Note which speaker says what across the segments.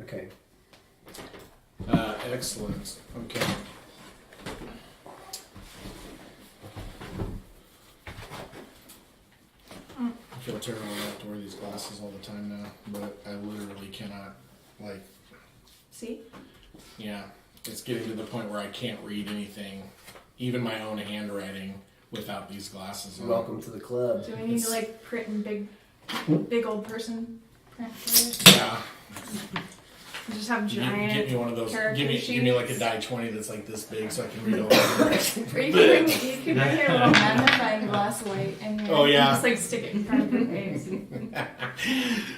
Speaker 1: Okay.
Speaker 2: Excellent. Okay. I feel terrible. I have to wear these glasses all the time now, but I literally cannot, like...
Speaker 3: See?
Speaker 2: Yeah. It's getting to the point where I can't read anything, even my own handwriting, without these glasses on.
Speaker 1: Welcome to the club.
Speaker 3: Do we need to like print in big old person print for you?
Speaker 2: Yeah.
Speaker 3: Just have giant.
Speaker 2: Get me one of those. Give me like a die 20 that's like this big so I can read all
Speaker 3: Or you can bring your little magnifying glass light and just like stick it in front of your face.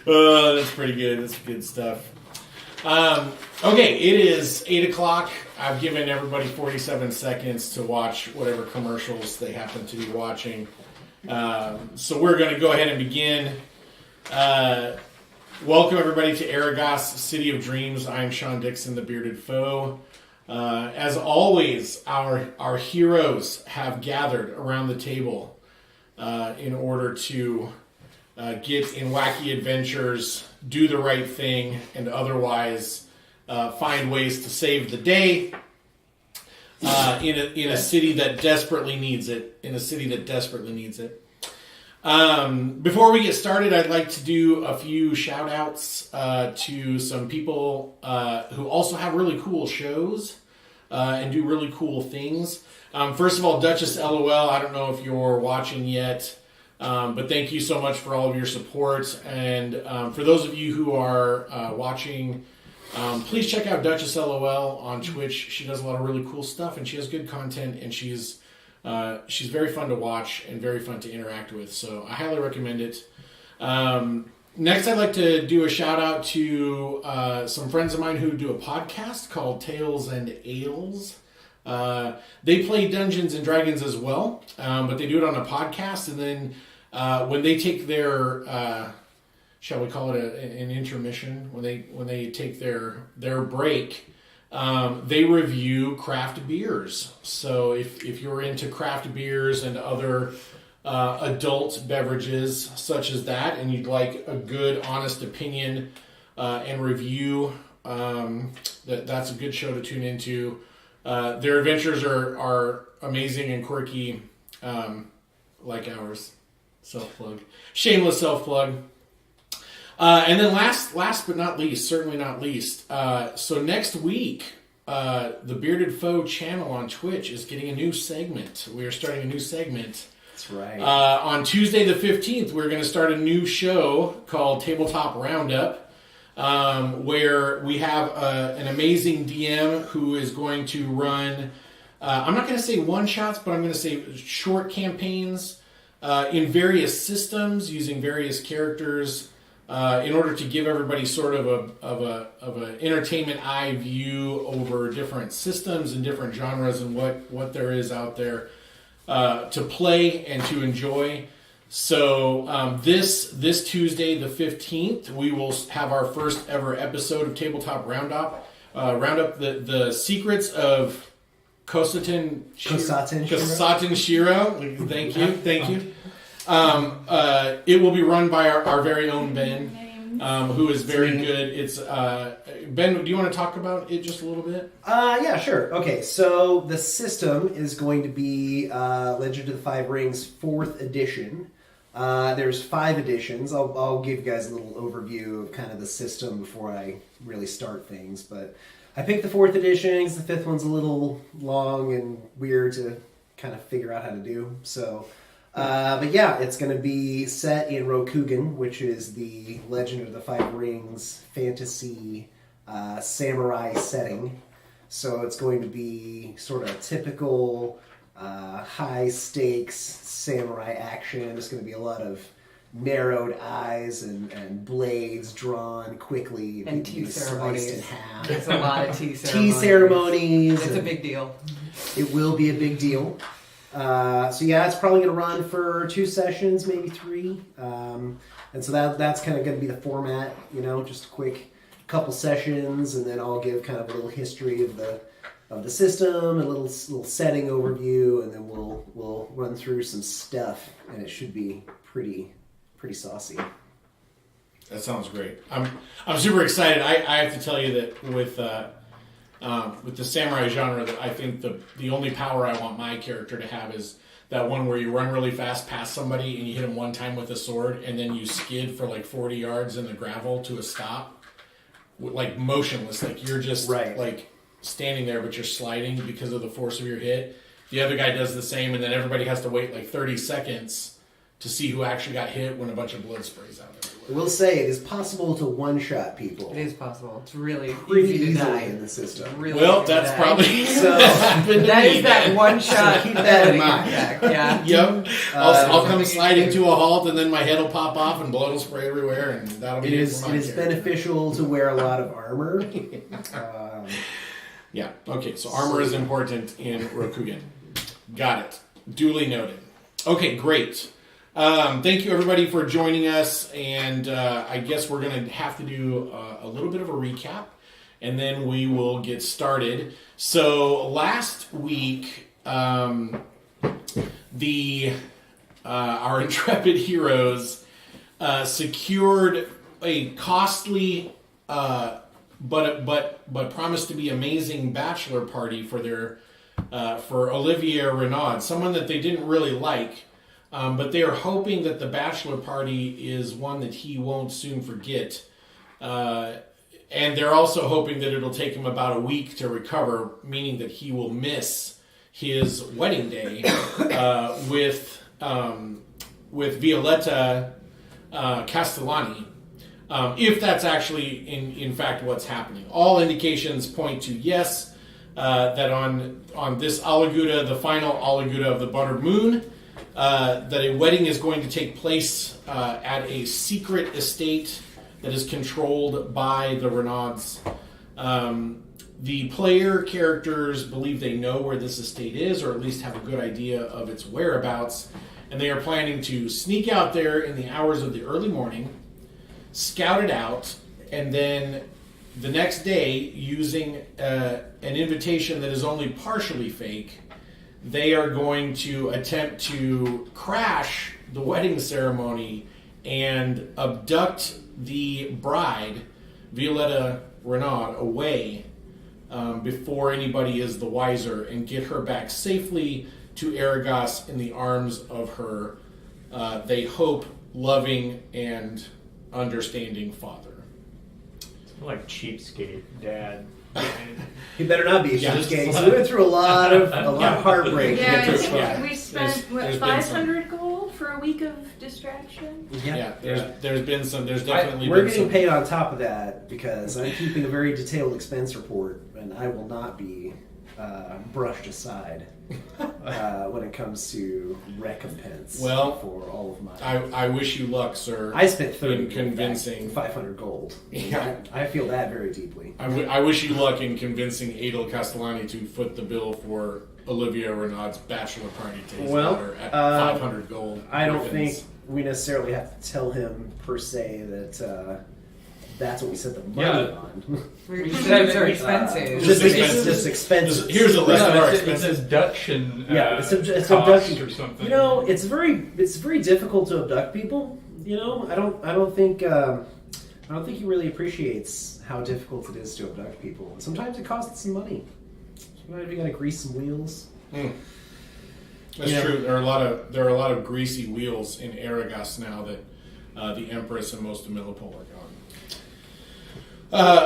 Speaker 2: Oh, that's pretty good. That's good stuff. Okay, it is 8 o'clock. I've given everybody 47 seconds to watch whatever commercials they happen to be watching. So we're going to go ahead and begin. Welcome everybody to Arragas, City of Dreams. I'm Sean Dixon, the Bearded Foe. As always, our heroes have gathered around the table in order to get in wacky adventures, do the right thing, and otherwise find ways to save the day in a city that desperately needs it. Before we get started, I'd like to do a few shout outs to some people who also have really cool shows and do really cool things. First of all, Duchess LOL, I don't know if you're watching yet, but thank you so much for all of your support. And for those of you who are watching, please check out Duchess LOL on Twitch. She does a lot of really cool stuff, and she has good content, and she's very fun to watch and very fun to interact with, so I highly recommend it. Next, I'd like to do a shout out to some friends of mine who do a podcast called Tales and Ales. They play Dungeons and Dragons as well, but they do it on a podcast, and then when they take their, shall we call it an intermission, when they take their break, they review craft beers. So if you're into craft beers and other adult beverages such as that, and you'd like a good, honest opinion and review, that's a good show to tune into. Their adventures are amazing and quirky, like ours. Self-plug. Shameless self-plug. And then last but not least, certainly not least, so next week, the Bearded Foe channel on Twitch is getting a new segment. We are starting a new segment.
Speaker 1: That's right.
Speaker 2: On Tuesday the 15th, we're going to start a new show called Tabletop Roundup, where we have an amazing DM who is going to run, I'm not going to say one-shots, but I'm going to say short campaigns in various systems using various characters, in order to give everybody sort of an entertainment eye view over different systems and different genres and what there is out there to play and to enjoy. So this Tuesday the 15th, we will have our first ever episode of Tabletop Roundup. The secrets of Kosaten Shiro. Thank you. It will be run by our very own Ben, who is very good. It's Ben, do you want to talk about it just a little bit?
Speaker 1: Yeah, sure. Okay, so the system is going to be Legend of the Five Rings 4th edition. There's 5 editions. I'll give you guys a little overview of kind of the system before I really start things. But I picked the 4th edition because the 5th one's a little long and weird to kind of figure out how to do. So... but yeah, it's going to be set in Rokugan, which is the Legend of the Five Rings fantasy samurai setting. So it's going to be sort of typical high-stakes samurai action. There's going to be a lot of narrowed eyes and blades drawn quickly.
Speaker 4: And tea ceremonies.
Speaker 1: In half.
Speaker 4: There's a lot of tea ceremonies.
Speaker 1: Tea ceremonies.
Speaker 4: It's a big deal.
Speaker 1: It will be a big deal. So yeah, it's probably going to run for 2 sessions, maybe 3. And so that's kind of going to be the format, just a quick couple sessions, and then I'll give kind of a little history of the system, a little setting overview, and then we'll run through some stuff, and it should be pretty saucy.
Speaker 2: That sounds great. I'm super excited. I have to tell you that with the samurai genre, that I think the only power I want my character to have is that one where you run really fast past somebody and you hit them one time with a sword, and then you skid for like 40 yards in the gravel to a stop, like motionless, like you're just like standing there, but you're sliding because of the force of your hit. The other guy does the same, and then everybody has to wait like 30 seconds to see who actually got hit when a bunch of blood sprays out everywhere.
Speaker 1: We'll say it is possible to one-shot people.
Speaker 4: It is possible. It's really
Speaker 1: Pretty
Speaker 4: easy to
Speaker 1: easily
Speaker 4: die
Speaker 1: in the system.
Speaker 4: Really
Speaker 2: Well,
Speaker 4: easy to
Speaker 2: that's
Speaker 4: die.
Speaker 2: probably
Speaker 4: That is that one shot.
Speaker 1: So keep that in mind.
Speaker 4: Yeah.
Speaker 2: Yep. I'll come sliding to a halt, and then my head will pop off, and blood will spray everywhere, and that'll be
Speaker 1: It
Speaker 2: for my
Speaker 1: is
Speaker 2: character.
Speaker 1: beneficial to wear a lot of armor.
Speaker 2: Yeah. Okay. So armor is important in Rokugan. Got it. Duly noted. Okay. Great. Thank you everybody for joining us, and I guess we're going to have to do a little bit of a recap, and then we will get started. So last week, our intrepid heroes secured a costly but promised to be amazing bachelor party for their for Olivier Renaud, someone that they didn't really like. But they are hoping that the bachelor party is one that he won't soon forget. And they're also hoping that it'll take him about a week to recover, meaning that he will miss his wedding day with Violetta Castellani, if that's actually in fact what's happening. All indications point to yes, that on this Alaguda, the final Alaguda of the Buttered Moon, that a wedding is going to take place at a secret estate that is controlled by the Renauds. The player characters believe they know where this estate is, or at least have a good idea of its whereabouts, and they are planning to sneak out there in the hours of the early morning, scout it out, and then the next day, using an invitation that is only partially fake, they are going to attempt to crash the wedding ceremony and abduct the bride, Violetta Renaud, away before anybody is the wiser, and get her back safely to Arragas in the arms of her, they hope, loving and understanding father.
Speaker 5: Like cheapskate dad.
Speaker 1: He better not be a
Speaker 2: Yeah,
Speaker 1: cheapskate. So we went through a lot of heartbreak. to get
Speaker 3: Yeah,
Speaker 1: this far.
Speaker 3: we spent
Speaker 2: There's been
Speaker 3: 500 gold for a week of distraction.
Speaker 2: Yeah, there's been some. There's definitely
Speaker 1: We're
Speaker 2: been
Speaker 1: getting
Speaker 2: some.
Speaker 1: paid on top of that because I'm keeping a very detailed expense report, and I will not be brushed aside when it comes to recompense
Speaker 2: Well,
Speaker 1: for all of my.
Speaker 2: I wish you luck, sir.
Speaker 1: I spent 30
Speaker 2: in convincing
Speaker 1: 500 gold.
Speaker 2: Yeah.
Speaker 1: I feel that very deeply.
Speaker 2: I wish you luck in convincing Adel Castellani to foot the bill for Olivia Renaud's bachelor party to his daughter at 500 gold.
Speaker 1: I don't
Speaker 2: ribbons.
Speaker 1: think we necessarily have to tell him per se that that's what we set the money on.
Speaker 4: We said they're expensive.
Speaker 1: Just expenses.
Speaker 2: Here's a list of our
Speaker 5: It's
Speaker 2: expenses.
Speaker 5: abduction.
Speaker 1: Yeah, it's
Speaker 5: costs
Speaker 1: abduction
Speaker 5: or something.
Speaker 1: You know, it's very difficult to abduct people. You know, I don't think he really appreciates how difficult it is to abduct people. And sometimes it costs some money. Sometimes you gotta grease some wheels.
Speaker 2: That's
Speaker 1: Yeah.
Speaker 2: true. There are a lot of greasy wheels in Arragas now that the Empress and most of Millipol are gone.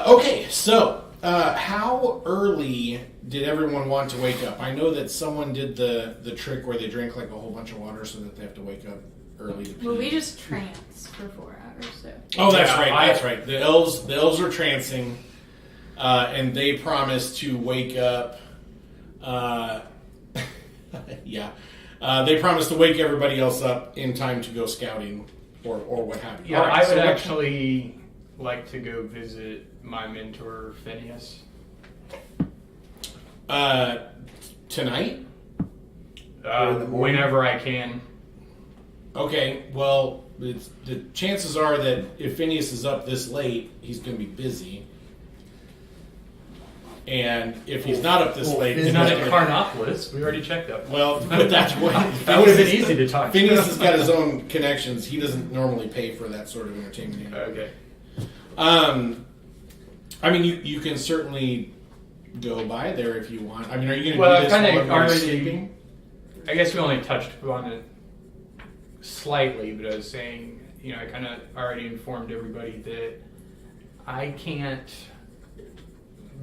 Speaker 2: Okay, so how early did everyone want to wake up? I know that someone did the trick where they drink like a whole bunch of water so that they have to wake up early to pee.
Speaker 3: Well, we just trance for 4 hours, so.
Speaker 2: Oh, that's
Speaker 5: Yeah,
Speaker 2: right. That's right. The elves are trancing, and they promise to wake up. Yeah, they promise to wake everybody else up in time to go scouting or what have you.
Speaker 5: Yeah,
Speaker 2: All right,
Speaker 5: I would
Speaker 2: so
Speaker 5: actually like to go visit my mentor Phineas.
Speaker 2: Tonight.
Speaker 1: Or in the morning?
Speaker 5: Whenever I can.
Speaker 2: Okay. Well, the chances are that if Phineas is up this late, he's going to be busy. And if he's not up this late,
Speaker 5: He's not at Carnopolis. We already checked that.
Speaker 2: Well, but that's what
Speaker 5: That would have been easy to talk.
Speaker 2: Phineas has got his own connections. He doesn't normally pay for that sort of entertainment.
Speaker 5: Okay.
Speaker 2: I mean, you can certainly go by there if you want. I mean, are you going to
Speaker 5: Well,
Speaker 2: do this
Speaker 5: kind
Speaker 2: while
Speaker 5: of
Speaker 2: everybody's
Speaker 5: already.
Speaker 2: sleeping?
Speaker 5: I guess we only touched upon it slightly, but I was saying, I kind of already informed everybody that I can't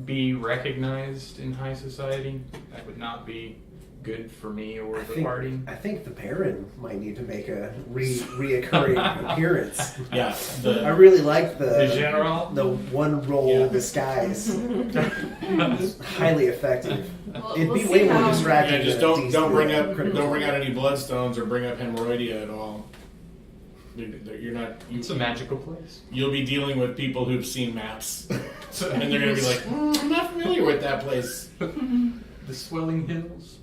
Speaker 5: be recognized in high society. That would not be good for me or the party.
Speaker 1: I think the Baron might need to make a reoccurring appearance.
Speaker 2: Yeah.
Speaker 1: I really like
Speaker 5: The general?
Speaker 1: the one roll disguise. Highly effective. It'd be
Speaker 3: We'll
Speaker 1: way
Speaker 3: see
Speaker 1: more
Speaker 3: how-
Speaker 1: distracting.
Speaker 2: Yeah, just
Speaker 1: than a
Speaker 2: don't bring
Speaker 1: D3
Speaker 2: out any bloodstones or bring up hemorrhoidia at all. You're not.
Speaker 5: It's a magical place.
Speaker 2: You'll be dealing with people who've seen maps, and they're going to be like, "I'm not familiar with that place."
Speaker 5: The swelling hills.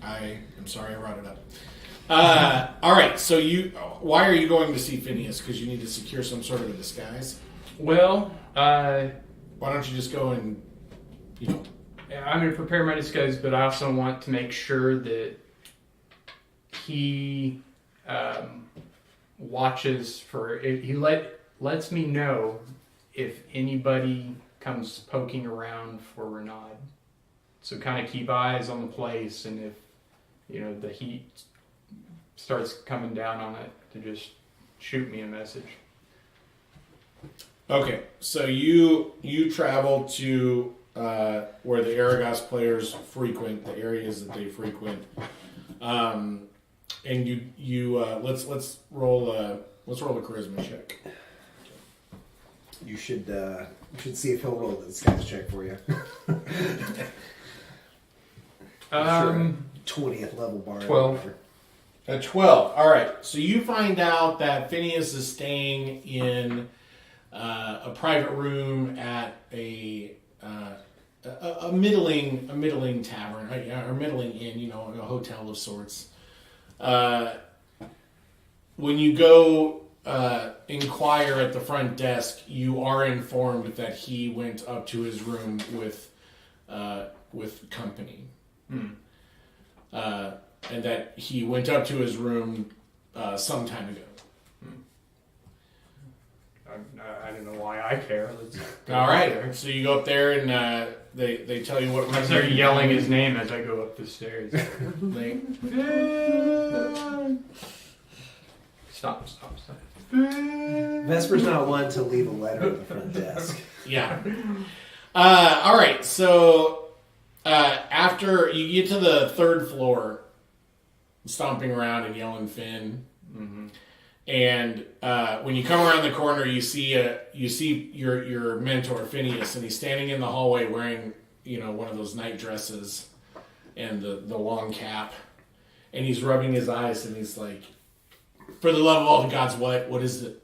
Speaker 2: I am sorry I brought it up. All right, so why are you going to see Phineas? Because you need to secure some sort of a disguise.
Speaker 5: Well,
Speaker 2: Why don't you just go and,
Speaker 5: I'm going to prepare my disguise, but I also want to make sure that he watches for. He lets me know if anybody comes poking around for Renaud. So kind of keep eyes on the place, and if the heat starts coming down on it, to just shoot me a message.
Speaker 2: Okay, so you travel to where the Arragas players frequent, the areas that they frequent, and you let's roll a charisma check.
Speaker 1: You should see if he'll roll the disguise check for you. Sure. 20th level bar.
Speaker 5: 12.
Speaker 2: A 12. All right. So you find out that Phineas is staying in a private room at a middling tavern, or middling inn, a hotel of sorts. When you go inquire at the front desk, you are informed that he went up to his room with company. And that he went up to his room some time ago.
Speaker 5: I don't know why I care.
Speaker 2: All right, so you go up there and they tell you what.
Speaker 5: I start yelling his name as I go up the stairs. Stop.
Speaker 1: Vesper's not one to leave a letter at the front desk.
Speaker 2: Yeah. All right, so after you get to the third floor, stomping around and yelling Finn.
Speaker 5: Mm-hmm.
Speaker 2: And when you come around the corner, you see your mentor Phineas, and he's standing in the hallway wearing one of those night dresses and the long cap, and he's rubbing his eyes, and he's like, "For the love of all the gods, what is it?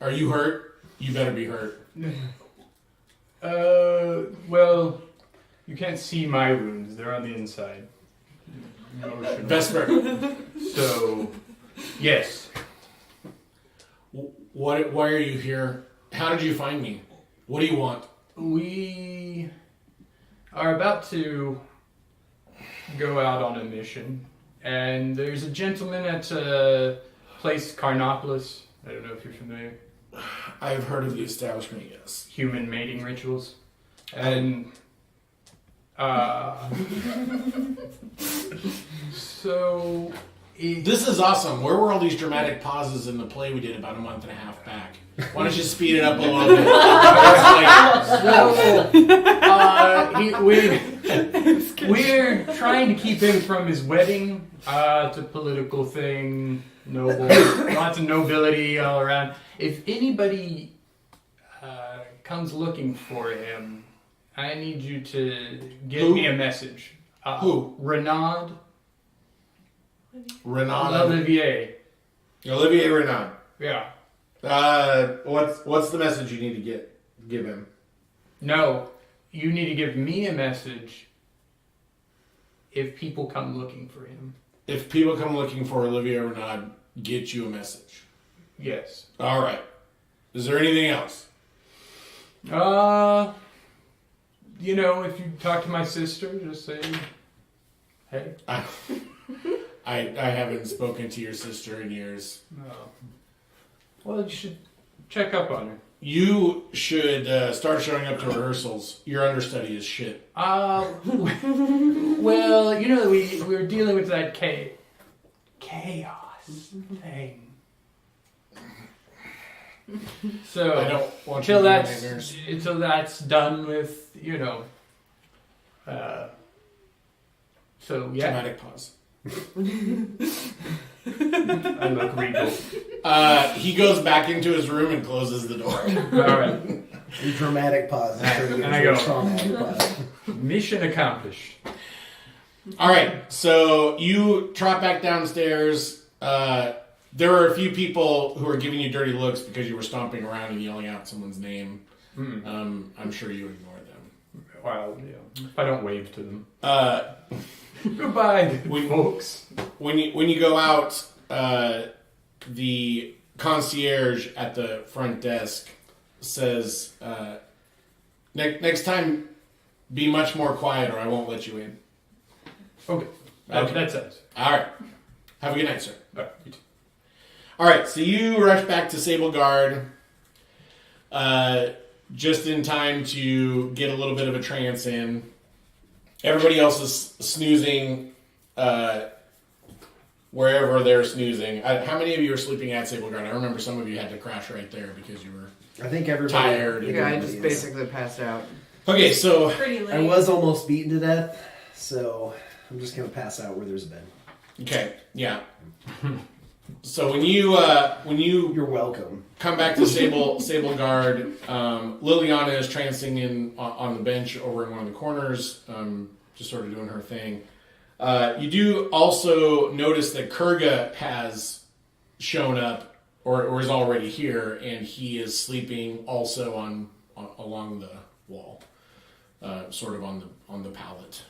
Speaker 2: Are you hurt? You better be hurt."
Speaker 5: Well, you can't see my wounds; they're on the inside.
Speaker 2: Vesper.
Speaker 5: So, yes.
Speaker 2: Why are you here? How did you find me? What do you want?
Speaker 5: We are about to go out on a mission, and there's a gentleman at a place, Carnopolis. I don't know if you're familiar.
Speaker 2: I've heard of the establishment, yes.
Speaker 5: Human mating rituals. And so
Speaker 2: this is awesome. Where were all these dramatic pauses in the play we did about a month and a half back? Why don't you speed it up a little bit?
Speaker 5: We're trying to keep him from his wedding. It's a political thing. Noble, lots of nobility all around. If anybody comes looking for him, I need you to give me a message.
Speaker 2: Who?
Speaker 5: Renaud.
Speaker 2: Renaud.
Speaker 5: Olivier.
Speaker 2: Renaud.
Speaker 5: Yeah.
Speaker 2: What's the message you need to give him?
Speaker 5: No, you need to give me a message if people come looking for him.
Speaker 2: If people come looking for Olivier Renaud, get you a message.
Speaker 5: Yes.
Speaker 2: All right. Is there anything else?
Speaker 5: you know, if you talk to my sister, just say, hey.
Speaker 2: I haven't spoken to your sister in years.
Speaker 5: No. Well, you should check up on her.
Speaker 2: You should start showing up to rehearsals. Your understudy is shit.
Speaker 5: Well, you know, we were dealing with that chaos thing. So
Speaker 2: I don't want you to do nightmares.
Speaker 5: until that's done with, you know. So yeah.
Speaker 2: Dramatic pause.
Speaker 5: I look regal.
Speaker 2: He goes back into his room and closes the door.
Speaker 5: All right.
Speaker 1: Dramatic pause.
Speaker 5: And I go,
Speaker 1: Traumatic pause.
Speaker 5: mission accomplished.
Speaker 2: All right, so you trot back downstairs. There are a few people who are giving you dirty looks because you were stomping around and yelling out someone's name. I'm sure you ignored them.
Speaker 5: Well, yeah. If I don't wave to them. Goodbye, folks.
Speaker 2: When you go out, the concierge at the front desk says, "Next time, be much more quiet, or I won't let you in."
Speaker 5: Okay.
Speaker 2: Okay.
Speaker 5: That sense.
Speaker 2: All right. Have a good night, sir.
Speaker 5: All right. You too.
Speaker 2: All right. So you rush back to Sable Guard, just in time to get a little bit of a trance in. Everybody else is snoozing wherever they're snoozing. How many of you are sleeping at Sable Guard? I remember some of you had to crash right there because you were
Speaker 1: I think everybody.
Speaker 2: tired.
Speaker 4: Yeah, I just basically passed out.
Speaker 2: Okay, so
Speaker 3: Pretty late.
Speaker 1: I was almost beaten to death, so I'm just gonna pass out where there's a bed.
Speaker 2: okay, yeah. So when you
Speaker 1: You're welcome.
Speaker 2: come back to Sable Guard, Liliana is trancing in on the bench over in one of the corners, just sort of doing her thing. You do also notice that Kurga has shown up, or is already here, and he is sleeping also along the wall, sort of on the pallet.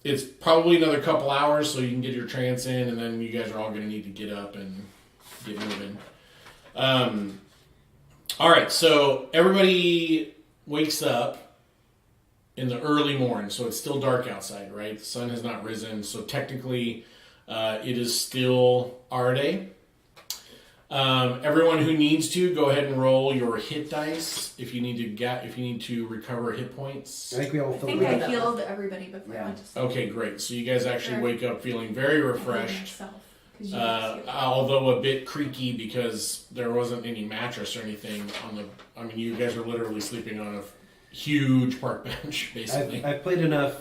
Speaker 2: It's probably another couple hours, so you can get your trance in, and then you guys are all going to need to get up and get moving. All right, so everybody wakes up in the early morning, so it's still dark outside, right? The sun has not risen, so technically it is still our day. Everyone who needs to, go ahead and roll your hit dice if you need to recover hit points.
Speaker 1: I think we all
Speaker 3: I
Speaker 1: feel
Speaker 3: think
Speaker 1: good.
Speaker 3: I healed everybody before I
Speaker 1: Yeah.
Speaker 3: went to sleep.
Speaker 2: Okay, great. So you guys actually wake up feeling very refreshed.
Speaker 3: Myself, 'cause you guys healed.
Speaker 2: Although a bit creaky because there wasn't any mattress or anything on the. I mean, you guys are literally sleeping on a huge park bench, basically.
Speaker 1: I've played enough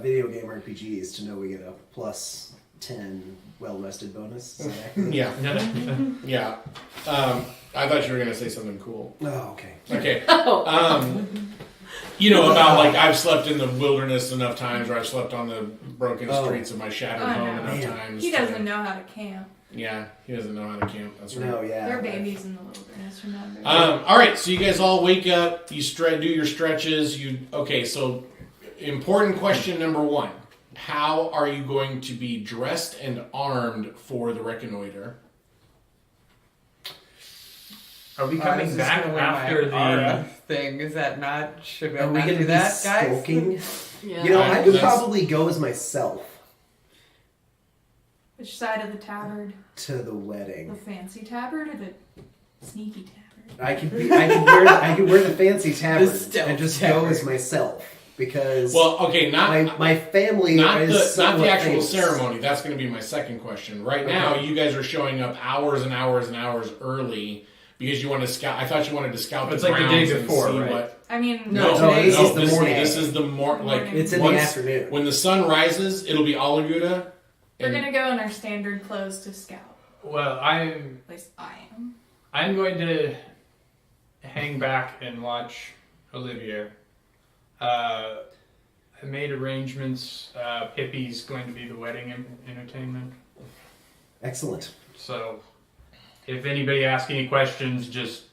Speaker 1: video game RPGs to know we get a plus 10 well-rested bonus. Is that accurate?
Speaker 2: Yeah, yeah. I thought you were gonna say something cool.
Speaker 1: Oh, okay.
Speaker 2: Okay. You know about like I've slept in the wilderness enough times, or I've slept on the broken streets of my shattered home enough
Speaker 1: Man.
Speaker 2: times.
Speaker 3: He doesn't know how to camp.
Speaker 2: Yeah, he doesn't know how to camp. That's right.
Speaker 1: No, yeah.
Speaker 3: They're babies in the wilderness, remember?
Speaker 2: All right, so you guys all wake up. You do your stretches. So important question number 1: how are you going to be dressed and armed for the reconnoiter?
Speaker 5: Are we
Speaker 4: I was
Speaker 5: coming
Speaker 4: just
Speaker 5: back
Speaker 4: gonna wear my
Speaker 5: after the
Speaker 4: aura thing? Is that not? Should we
Speaker 1: Are we
Speaker 4: not
Speaker 1: going to
Speaker 4: do
Speaker 1: be
Speaker 4: that, guys?
Speaker 1: skulking?
Speaker 3: Yeah.
Speaker 1: You know, I could
Speaker 2: That's-
Speaker 1: probably go as myself
Speaker 3: Which side of the tabard?
Speaker 1: to the
Speaker 3: The
Speaker 1: wedding.
Speaker 3: fancy tabard or the sneaky tabard?
Speaker 1: I could wear the fancy tabard
Speaker 4: stealth
Speaker 1: and just
Speaker 4: tabard.
Speaker 1: go as myself because
Speaker 2: Well, okay,
Speaker 1: my family
Speaker 2: not
Speaker 1: is
Speaker 2: the
Speaker 1: somewhat
Speaker 2: actual
Speaker 1: famous.
Speaker 2: ceremony. That's going to be my second question. Right now, you guys are showing up hours and hours and hours early because you want to scout. I thought you wanted to scout
Speaker 5: It's
Speaker 2: the
Speaker 5: like the day
Speaker 2: grounds and
Speaker 5: before,
Speaker 2: see
Speaker 5: right?
Speaker 2: what.
Speaker 3: I mean,
Speaker 4: No,
Speaker 1: No,
Speaker 4: today's
Speaker 1: this is the
Speaker 2: this,
Speaker 1: morning.
Speaker 2: This is the like.
Speaker 3: Morning.
Speaker 1: It's in
Speaker 2: once-
Speaker 1: the afternoon.
Speaker 2: When the sun rises, it'll be Alaguda.
Speaker 3: we're gonna go in our standard clothes to scout.
Speaker 5: Well,
Speaker 3: At least I am.
Speaker 5: I'm going to hang back and watch Olivia. I made arrangements. Pippi's going to be the wedding entertainment.
Speaker 1: Excellent.
Speaker 5: So, if anybody asks any questions, just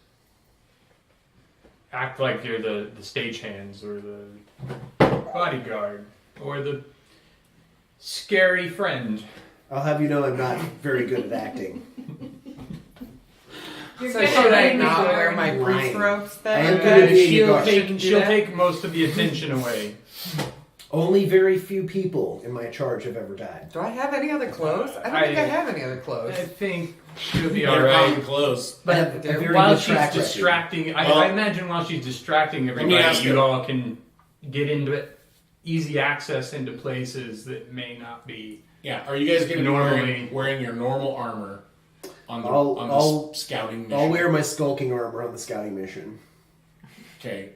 Speaker 5: act like you're the stagehands or the bodyguard or the scary friend.
Speaker 1: I'll have you know I'm not very good at acting.
Speaker 3: You're
Speaker 4: So
Speaker 3: good
Speaker 4: should
Speaker 3: at
Speaker 4: I
Speaker 3: being
Speaker 4: not
Speaker 3: guard.
Speaker 4: wear my priest
Speaker 1: Lying.
Speaker 4: robes
Speaker 1: I am
Speaker 4: then?
Speaker 1: good at being a
Speaker 5: She'll
Speaker 1: guard.
Speaker 5: take, she'll
Speaker 4: that?
Speaker 5: take most of the attention away.
Speaker 1: Only very few people in my charge have ever died.
Speaker 4: Do I have any other clothes? I don't think I have any other clothes.
Speaker 5: I think she'll be
Speaker 2: You're
Speaker 5: alright.
Speaker 2: probably close.
Speaker 1: I have a
Speaker 4: But
Speaker 1: very
Speaker 5: While
Speaker 1: good
Speaker 5: she's
Speaker 1: track record.
Speaker 5: distracting,
Speaker 2: Well,
Speaker 5: I imagine while she's distracting
Speaker 2: me
Speaker 5: everybody,
Speaker 2: ask
Speaker 5: you
Speaker 2: you-
Speaker 5: all can get into it. Easy access into places that may not be.
Speaker 2: Yeah, are you guys going to be
Speaker 5: Normally-
Speaker 2: wearing your normal armor on the
Speaker 1: I'll-
Speaker 2: scouting mission?
Speaker 1: I'll wear my skulking armor on the scouting mission.
Speaker 2: Okay.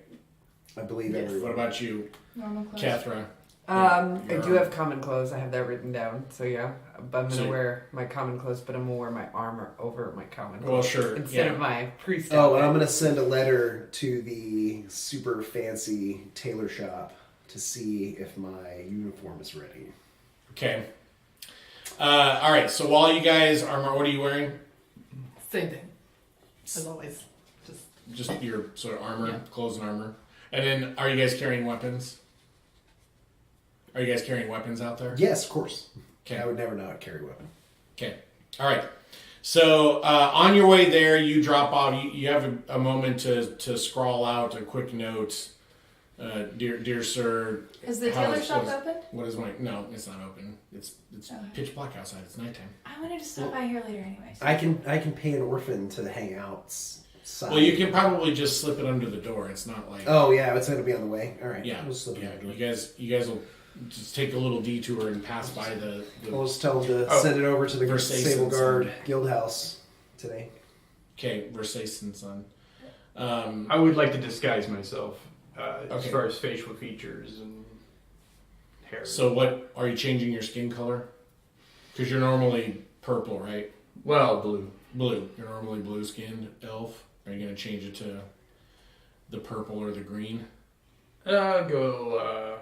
Speaker 1: I believe
Speaker 3: Yes.
Speaker 1: everyone.
Speaker 2: What about you,
Speaker 3: Normal clothes.
Speaker 2: Kethra?
Speaker 4: I
Speaker 2: your
Speaker 4: do have common clothes. I have that written down. So yeah, but I'm gonna
Speaker 2: So-
Speaker 4: wear my common clothes, but I'm gonna wear my armor over my common
Speaker 2: Well,
Speaker 4: clothes
Speaker 2: sure.
Speaker 4: instead
Speaker 2: Yeah.
Speaker 4: of my priest.
Speaker 1: Oh, and
Speaker 4: outfit.
Speaker 1: I'm going to send a letter to the super fancy tailor shop to see if my uniform is ready.
Speaker 2: Okay. All right. So while you guys are, what are you wearing?
Speaker 6: Same thing. As always.
Speaker 2: Just your sort of armor,
Speaker 6: Yeah.
Speaker 2: clothes and armor. And then, are you guys carrying weapons? Are you guys carrying weapons out there?
Speaker 1: Yes, of course.
Speaker 2: Okay.
Speaker 1: I would never not carry a weapon.
Speaker 2: Okay. All right. So on your way there, you drop off. You have a moment to scrawl out a quick note. Dear sir,
Speaker 3: Is the
Speaker 2: how
Speaker 3: tailor
Speaker 2: is-
Speaker 3: shop
Speaker 2: what is-
Speaker 3: open?
Speaker 2: What is my? No, it's not open. It's
Speaker 3: Oh.
Speaker 2: pitch black outside. It's nighttime.
Speaker 3: I wanted to stop by here later anyways.
Speaker 1: I can pay an orphan to hang out.
Speaker 2: Well, you can probably just slip it under the door. It's not like
Speaker 1: Oh yeah, it's going to be on the way. All right.
Speaker 2: yeah,
Speaker 1: We'll slip it
Speaker 2: yeah.
Speaker 1: under.
Speaker 2: You guys will just take a little detour and pass by the
Speaker 1: We'll just tell them to
Speaker 2: Oh,
Speaker 1: send it over to the
Speaker 2: Versace
Speaker 1: Sable
Speaker 2: and
Speaker 1: Guard
Speaker 2: Son.
Speaker 1: Guild House today.
Speaker 2: okay Versace and Son.
Speaker 5: I would like to disguise myself as
Speaker 2: Okay.
Speaker 5: far as facial features and hair.
Speaker 2: So what are you changing your skin color? Because you're normally purple, right?
Speaker 5: well, blue.
Speaker 2: Blue. You're normally blue skinned elf. Are you going to change it to the purple or the green?
Speaker 5: Go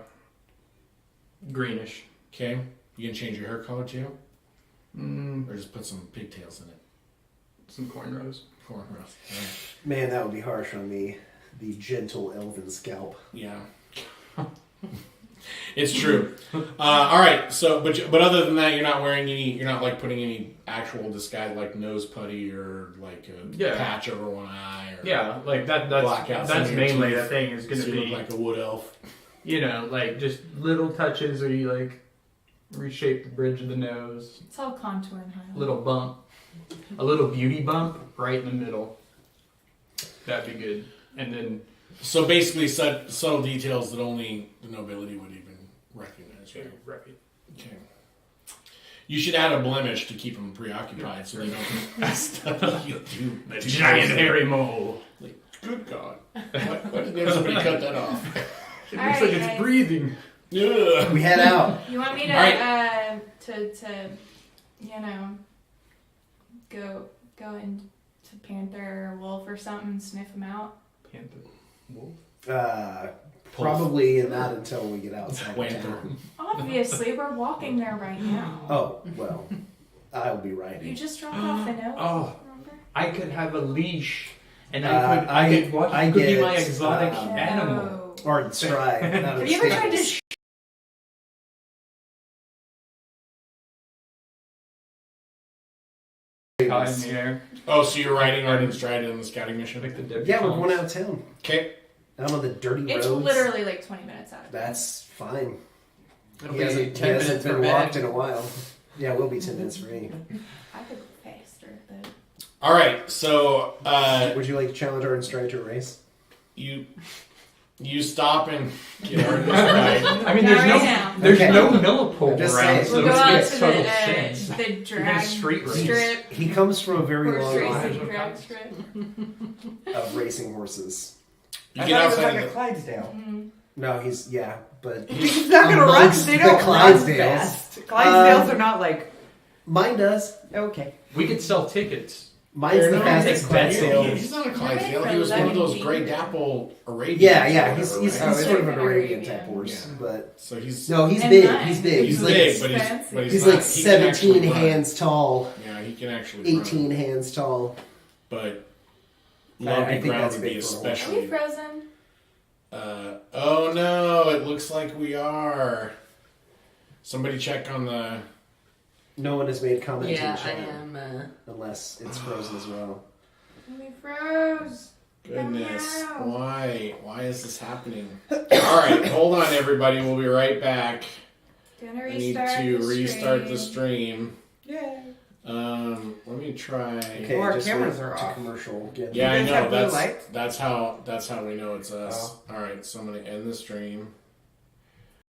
Speaker 5: greenish.
Speaker 2: Okay. You going to change your hair color too?
Speaker 5: Mm,
Speaker 2: Or just put some pigtails in it?
Speaker 5: some cornrows.
Speaker 2: Cornrows. Right.
Speaker 1: Man, that would be harsh on the gentle elven scalp.
Speaker 2: Yeah. It's true. All right. So, but other than that, you're not wearing any. You're not like putting any actual disguise like nose putty or like a
Speaker 5: Yeah.
Speaker 2: patch over one eye. Or
Speaker 5: Yeah, like that's
Speaker 2: Blackouts
Speaker 5: that's
Speaker 2: in your
Speaker 5: mainly
Speaker 2: teeth.
Speaker 5: the thing is going
Speaker 2: so
Speaker 5: to
Speaker 2: you
Speaker 5: be
Speaker 2: look like a wood elf.
Speaker 5: like just little touches where you like reshape the bridge of the nose,
Speaker 3: It's all contour and highlight.
Speaker 5: little bump, a little beauty bump right in the middle. That'd be good. And then
Speaker 2: So basically, subtle details that only the nobility would even recognize. Right? Okay. You should add a blemish to keep them preoccupied, so they don't study you do
Speaker 5: the giant hairy mole.
Speaker 2: Good God! Why didn't somebody cut that off?
Speaker 5: It
Speaker 3: All
Speaker 5: looks
Speaker 3: right,
Speaker 5: like it's
Speaker 3: guys.
Speaker 5: breathing.
Speaker 2: Yeah.
Speaker 1: We head out.
Speaker 3: You want me to
Speaker 2: All right.
Speaker 3: to you know go into Panther or Wolf or something, sniff them out?
Speaker 5: Panther. Wolf.
Speaker 1: Probably not until we get outside of
Speaker 2: Panther.
Speaker 1: town.
Speaker 3: Obviously, we're walking there right now.
Speaker 1: Oh, well, I'll be
Speaker 3: You
Speaker 1: riding.
Speaker 3: just dropped off the note.
Speaker 5: Oh.
Speaker 3: Remember?
Speaker 5: I could have a leash, and
Speaker 1: I
Speaker 5: I could watch.
Speaker 1: I
Speaker 5: You could be
Speaker 1: get,
Speaker 5: my exotic
Speaker 1: uh,
Speaker 5: animal.
Speaker 3: No.
Speaker 1: Or stride. Not
Speaker 3: Have you ever tried to?
Speaker 5: Caught in the air,
Speaker 2: Oh, so you're riding Arden Stride on the scouting mission?
Speaker 5: like the Debbie
Speaker 1: Yeah, we're
Speaker 5: Fawns.
Speaker 1: going out of town.
Speaker 2: Okay.
Speaker 1: Out on the dirty
Speaker 3: It's
Speaker 1: roads.
Speaker 3: literally like 20 minutes out.
Speaker 1: That's fine.
Speaker 4: It'll
Speaker 1: He
Speaker 4: be
Speaker 1: hasn't,
Speaker 4: 10 minutes
Speaker 1: been
Speaker 4: for
Speaker 1: walked
Speaker 4: bed.
Speaker 1: in a while. Yeah, it will be 10 minutes for me.
Speaker 3: I could go faster, but
Speaker 2: All right. So
Speaker 1: Would you like to challenge Arden Stride to a race?
Speaker 2: you stop and get Arden Stride.
Speaker 5: I mean,
Speaker 3: Not
Speaker 5: there's
Speaker 3: right
Speaker 5: no
Speaker 3: now.
Speaker 5: there's
Speaker 1: Okay.
Speaker 5: no millipole
Speaker 1: I'm just
Speaker 5: around,
Speaker 1: saying.
Speaker 5: so
Speaker 3: we'll
Speaker 5: this
Speaker 3: go out
Speaker 5: makes
Speaker 3: to
Speaker 5: total
Speaker 3: the
Speaker 5: sense.
Speaker 3: drag
Speaker 5: street race.
Speaker 3: strip,
Speaker 1: He comes from a very
Speaker 3: horse
Speaker 1: long
Speaker 3: racing
Speaker 1: line
Speaker 3: drag strip.
Speaker 1: of racing horses.
Speaker 2: You
Speaker 4: I
Speaker 2: get
Speaker 4: thought it was
Speaker 2: outside
Speaker 4: like
Speaker 2: of
Speaker 4: a Clydesdale.
Speaker 3: Mm.
Speaker 1: No, but
Speaker 4: He's not gonna run.
Speaker 1: amongst
Speaker 4: They
Speaker 1: the
Speaker 4: don't run
Speaker 1: Clydesdales.
Speaker 4: fast. Clydesdales are not like
Speaker 1: Mine does.
Speaker 4: okay.
Speaker 5: We could sell tickets.
Speaker 1: Mine's the
Speaker 2: They're not
Speaker 1: fastest
Speaker 5: big bets.
Speaker 1: Clydesdale.
Speaker 2: He's not a Clydesdale.
Speaker 3: They're
Speaker 2: He was one of those
Speaker 3: like
Speaker 2: Grey Dapple Arabians.
Speaker 1: Yeah,
Speaker 2: or
Speaker 1: he's
Speaker 2: whatever,
Speaker 1: he's
Speaker 2: right?
Speaker 1: sort of an
Speaker 3: Arabian.
Speaker 1: Arabian type horse,
Speaker 2: Yeah.
Speaker 1: but
Speaker 2: So he's
Speaker 1: no, he's
Speaker 3: And
Speaker 1: big.
Speaker 3: mine.
Speaker 1: He's big.
Speaker 2: he's
Speaker 1: like
Speaker 2: big, but
Speaker 3: fancy.
Speaker 2: he's
Speaker 1: he's
Speaker 2: not,
Speaker 1: like
Speaker 2: he can actually
Speaker 1: 17
Speaker 2: run.
Speaker 1: hands tall,
Speaker 2: Yeah, he can actually
Speaker 1: 18
Speaker 2: run.
Speaker 1: hands tall.
Speaker 2: But
Speaker 1: I
Speaker 2: lumpy
Speaker 1: think
Speaker 2: ground
Speaker 1: that's
Speaker 2: would be
Speaker 1: big for a horse.
Speaker 3: Are we
Speaker 2: especially.
Speaker 3: frozen?
Speaker 2: Oh no! It looks like we are. Somebody check on the.
Speaker 1: No one has made comment in
Speaker 6: Yeah, I
Speaker 1: chat
Speaker 6: am.
Speaker 1: unless it's frozen as well.
Speaker 3: We froze.
Speaker 2: Goodness,
Speaker 3: Come out.
Speaker 2: why? Why is this happening? All right, hold on, everybody. We'll be right back.
Speaker 3: Gonna
Speaker 2: I need
Speaker 3: restart
Speaker 2: to
Speaker 3: the
Speaker 2: restart the
Speaker 3: stream.
Speaker 2: stream.
Speaker 6: Yay.
Speaker 2: Let me try.
Speaker 1: Okay,
Speaker 6: Our
Speaker 1: just
Speaker 6: cameras
Speaker 1: wait
Speaker 6: are
Speaker 1: to
Speaker 6: off.
Speaker 1: commercial. Again.
Speaker 2: Yeah,
Speaker 6: You
Speaker 2: I
Speaker 6: guys
Speaker 2: know.
Speaker 6: have blue lights?
Speaker 2: That's how we know it's us. All right, so I'm gonna end the stream.